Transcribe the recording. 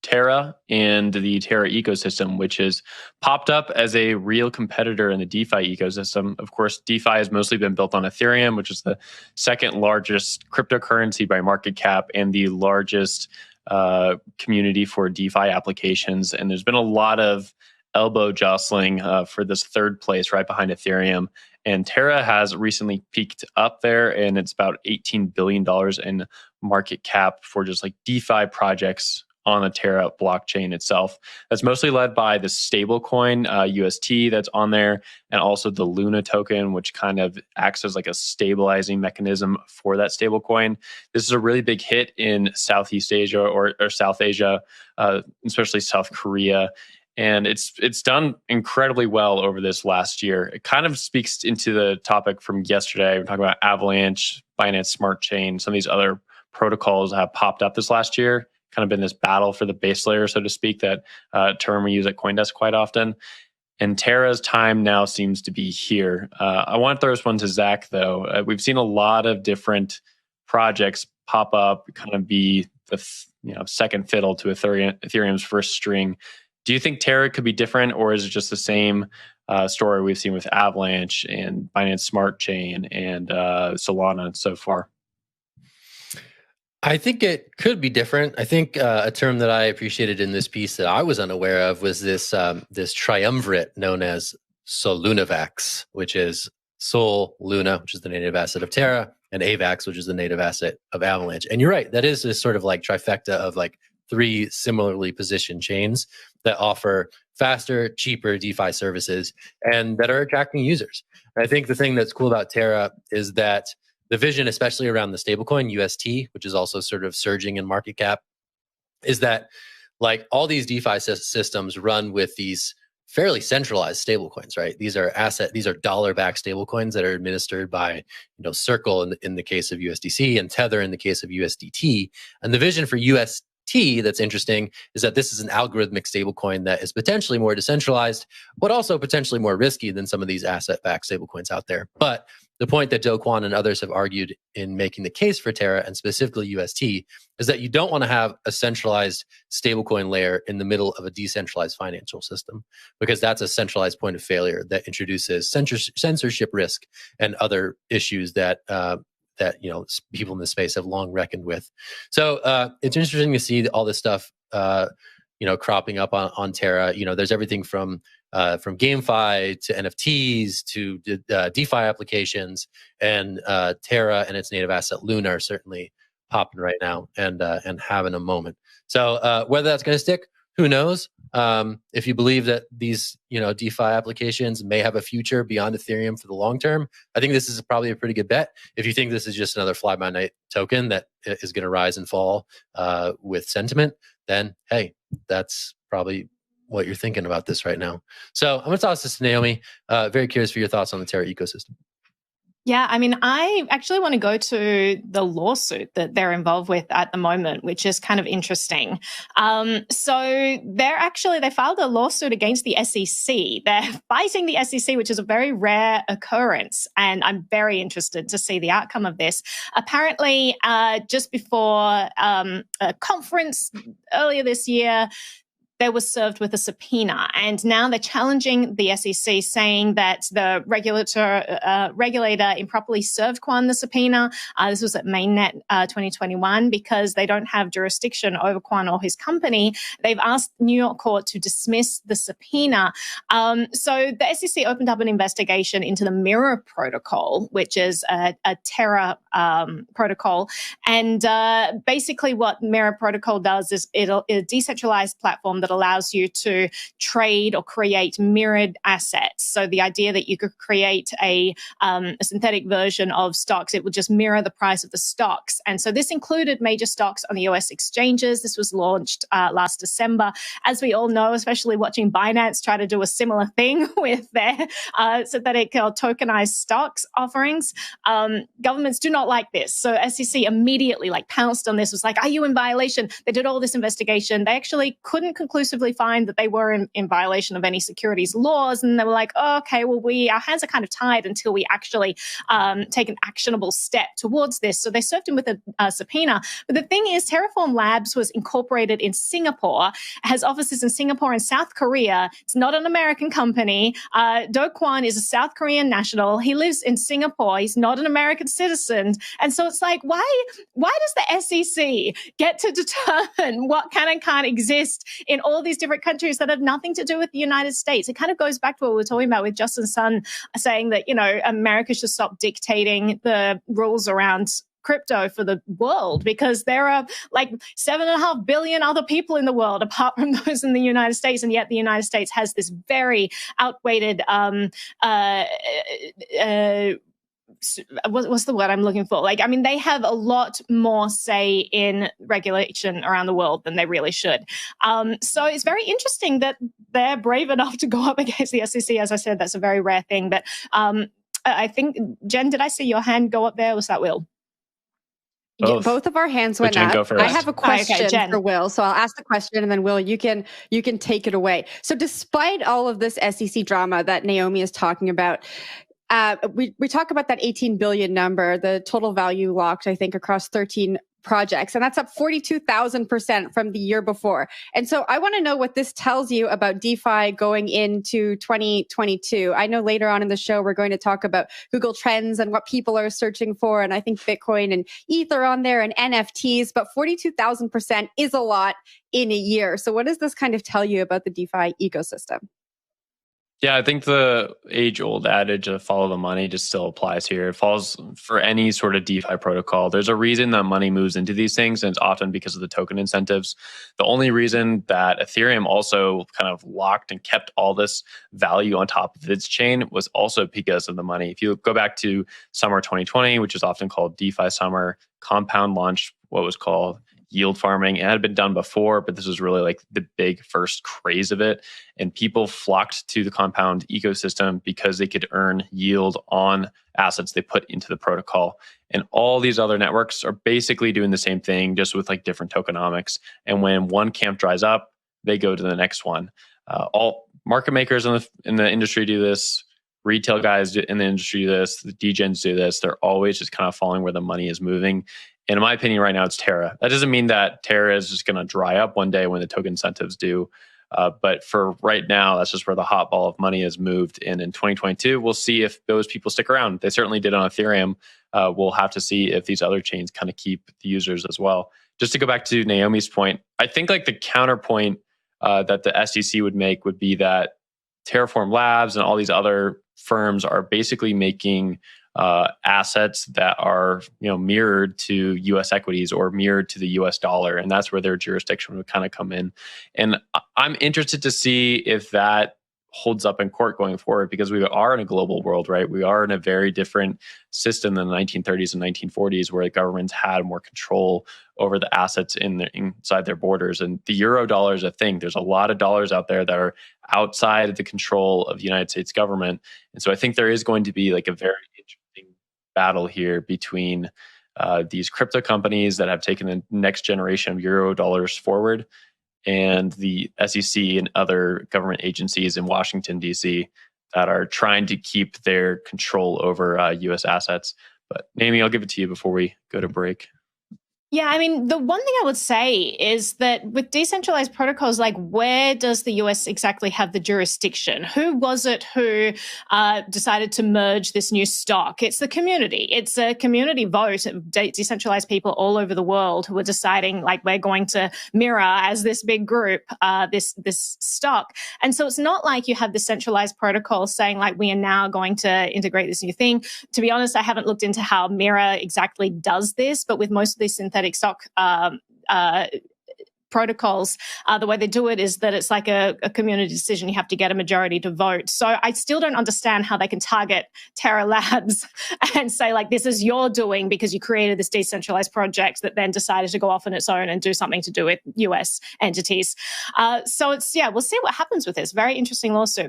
Terra and the Terra ecosystem, which has popped up as a real competitor in the DeFi ecosystem. Of course, DeFi has mostly been built on Ethereum, which is the second largest cryptocurrency by market cap and the largest community for DeFi applications. And there's been a lot of elbow jostling for this third place right behind Ethereum. And Terra has recently peaked up there, and it's about $18 billion in market cap for just like DeFi projects on the Terra blockchain itself. That's mostly led by the stablecoin UST that's on there, and also the Luna token, which kind of acts as like a stabilizing mechanism for that stablecoin. This is a really big hit in Southeast Asia or South Asia, especially South Korea. And it's done incredibly well over this last year. It kind of speaks into the topic from yesterday. We're talking about Avalanche, Binance Smart Chain, some of these other protocols have popped up this last year. Kind of been this battle for the base layer, so to speak, that term we use at CoinDesk quite often. And Terra's time now seems to be here. I want to throw this one to Zach, though. We've seen a lot of different projects pop up, kind of be the second fiddle to Ethereum's first string. Do you think Terra could be different, or is it just the same story we've seen with Avalanche and Binance Smart Chain and Solana so far? I think it could be different. I think a term that I appreciated in this piece that I was unaware of was this triumvirate known as Solunavax, which is Sol Luna, which is the native asset of Terra, and Avax, which is the native asset of Avalanche. And you're right, that is this sort of like trifecta of like three similarly positioned chains that offer faster, cheaper DeFi services and that are attracting users. And I think the thing that's cool about Terra is that the vision, especially around the stablecoin UST, which is also sort of surging in market cap, is that like all these DeFi systems run with these fairly centralized stablecoins, right? These are dollar-backed stablecoins that are administered by, Circle in the case of USDC and Tether in the case of USDT. And the vision for UST that's interesting is that this is an algorithmic stablecoin that is potentially more decentralized, but also potentially more risky than some of these asset-backed stablecoins out there. But the point that Do Kwon and others have argued in making the case for Terra, and specifically UST, is that you don't want to have a centralized stablecoin layer in the middle of a decentralized financial system, because that's a centralized point of failure that introduces censorship risk and other issues that people in this space have long reckoned with. So it's interesting to see all this stuff cropping up on Terra. There's everything from GameFi to NFTs to DeFi applications, and Terra and its native asset Luna are certainly popping right now and having a moment. So whether that's going to stick, who knows? If you believe that these DeFi applications may have a future beyond Ethereum for the long term, I think this is probably a pretty good bet. If you think this is just another fly-by-night token that is going to rise and fall with sentiment, then hey, that's probably what you're thinking about this right now. So I'm going to toss this to Naomi. Very curious for your thoughts on the Terra ecosystem. Yeah, I mean, I actually want to go to the lawsuit that they're involved with at the moment, which is kind of interesting. So they filed a lawsuit against the SEC. They're fighting the SEC, which is a very rare occurrence. And I'm very interested to see the outcome of this. Apparently, just before a conference earlier this year, they were served with a subpoena, and now they're challenging the SEC, saying that the regulator improperly served Kwon the subpoena. This was at mainnet 2021, because they don't have jurisdiction over Kwon or his company. They've asked New York court to dismiss the subpoena. So the SEC opened up an investigation into the Mirror protocol, which is a Terra protocol. And basically what Mirror protocol does is it's a decentralized platform that allows you to trade or create mirrored assets. So the idea that you could create a synthetic version of stocks, it would just mirror the price of the stocks. And so this included major stocks on the US exchanges. This was launched last December. As we all know, especially watching Binance try to do a similar thing with their synthetic or tokenized stocks offerings. Governments do not like this. So SEC immediately pounced on this, was like, are you in violation? They did all this investigation. They actually couldn't conclude conclusively find that they were in violation of any securities laws. And they were like, oh, okay, well, our hands are kind of tied until we actually take an actionable step towards this. So they served him with a subpoena. But the thing is, Terraform Labs was incorporated in Singapore, has offices in Singapore and South Korea. It's not an American company. Do Kwon is a South Korean national. He lives in Singapore. He's not an American citizen. And so it's like, why does the SEC get to determine what can and can't exist in all these different countries that have nothing to do with the United States? It kind of goes back to what we were talking about with Justin Sun saying that, America should stop dictating the rules around crypto for the world, because there are like 7.5 billion other people in the world apart from those in the United States, and yet the United States has this very outweighed what's the word I'm looking for? They have a lot more say in regulation around the world than they really should. So it's very interesting that they're brave enough to go up against the SEC. As I said, that's a very rare thing. But I think, Jen, did I see your hand go up there? Was that Will? Both of our hands went up. I have a question for Will, so I'll ask the question, and then Will, you can take it away. So, despite all of this SEC drama that Naomi is talking about, we talk about that 18 billion number, the total value locked, I think, across 13 projects, and that's up 42,000% from the year before. And so I want to know what this tells you about DeFi going into 2022. I know later on in the show, we're going to talk about Google Trends and what people are searching for. And I think Bitcoin and ETH are on there and NFTs, but 42,000% is a lot in a year. So what does this kind of tell you about the DeFi ecosystem? Yeah, I think the age-old adage of follow the money just still applies here. It falls for any sort of DeFi protocol. There's a reason that money moves into these things, and it's often because of the token incentives. The only reason that Ethereum also kind of locked and kept all this value on top of its chain was also because of the money. If you go back to summer 2020, which is often called DeFi summer, Compound launched what was called yield farming. It had been done before, but this was really like the big first craze of it. And people flocked to the Compound ecosystem because they could earn yield on assets they put into the protocol. And all these other networks are basically doing the same thing, just with like different tokenomics. And when one camp dries up, they go to the next one. All market makers in the industry do this. Retail guys in the industry do this. The degens do this. They're always just kind of following where the money is moving. And in my opinion, right now, it's Terra. That doesn't mean that Terra is just going to dry up one day when the token incentives do. But for right now, that's just where the hot ball of money has moved. And in 2022, we'll see if those people stick around. They certainly did on Ethereum. We'll have to see if these other chains kind of keep the users as well. Just to go back to Naomi's point, I think like the counterpoint that the SEC would make would be that Terraform Labs and all these other firms are basically making assets that are mirrored to U.S. equities or mirrored to the U.S. dollar, and that's where their jurisdiction would kind of come in. And I'm interested to see if that holds up in court going forward, because we are in a global world, right? We are in a very different system than the 1930s and 1940s, where the governments had more control over the assets inside their borders. And the euro dollar is a thing. There's a lot of dollars out there that are outside of the control of the United States government. And so I think there is going to be like a very interesting battle here between these crypto companies that have taken the next generation of euro dollars forward and the SEC and other government agencies in Washington, D.C. that are trying to keep their control over U.S. assets. But Naomi, I'll give it to you before we go to break. Yeah, I mean, the one thing I would say is that with decentralized protocols, like, where does the US exactly have the jurisdiction? Who was it who decided to merge this new stock? It's the community. It's a community vote of decentralized people all over the world who are deciding, like, we're going to mirror as this big group this stock. And so it's not like you have the centralized protocol saying, like, we are now going to integrate this new thing. To be honest, I haven't looked into how Mirror exactly does this, but with most of these synthetic stock protocols, the way they do it is that it's like a community decision. You have to get a majority to vote. So I still don't understand how they can target Terra Labs and say, like, this is your doing because you created this decentralized project that then decided to go off on its own and do something to do with US entities. So it's, we'll see what happens with this. Very interesting lawsuit.